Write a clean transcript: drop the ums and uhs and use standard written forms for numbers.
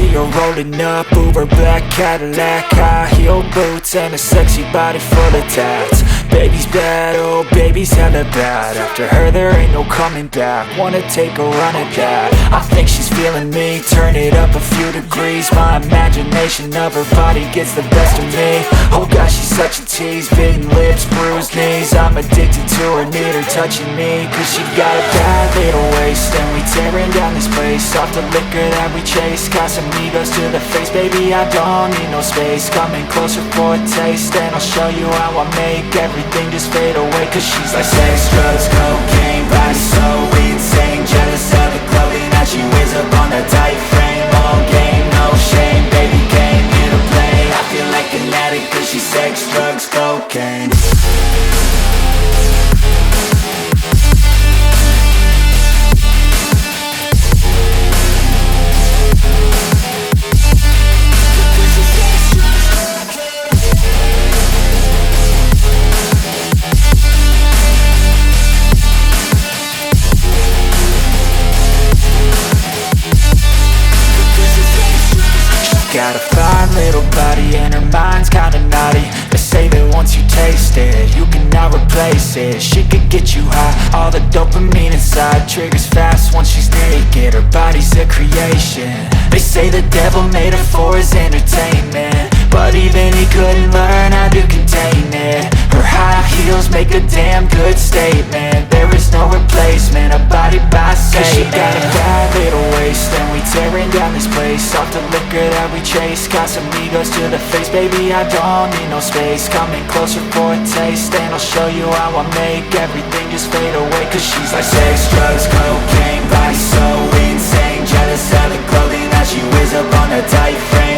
see her rolling up, Uber black Cadillac, high heel boots and a sexy body full of tats. Baby's bad, oh baby's hella bad. After her there ain't no coming back. Wanna take a run at that. I think she's feeling me, turn it up a few degrees. My imagination of her body gets the best of me. Oh gosh, she's such a tease, bitten lips, bruised knees. I'm addicted to her, need her touching me, cause she got a bad little waist. And we tearing down this place, off the liquor that we chase. Got some egos to the face, baby I don't need no space. Coming closer for a taste, and I'll show you how I make everything just fade away. Cause she's like sex, drugs, cocaine, body so insane. Jealous of the clothing that she wears up on that tight frame. All game, no shame, baby came here to play. I feel like an addict cause she's sex, drugs, cocaine. Got a fine little body and her mind's kinda naughty. They say that once you taste it, you cannot replace it. She could get you high, all the dopamine inside triggers fast once she's naked. Her body's a creation. They say the devil made her for his entertainment, but even he couldn't learn how to contain it. Her high heels make a damn good statement. There is no replacement, a body by Satan. Cause she got a bad little waist, and we tearing down this place, off the liquor that we chase. Got some egos to the face, baby I don't need no space. Coming closer for a taste, and I'll show you how I make everything just fade away. Cause she's like sex, drugs, cocaine, body so insane. Jealous of the clothing that she wears up on a tight frame.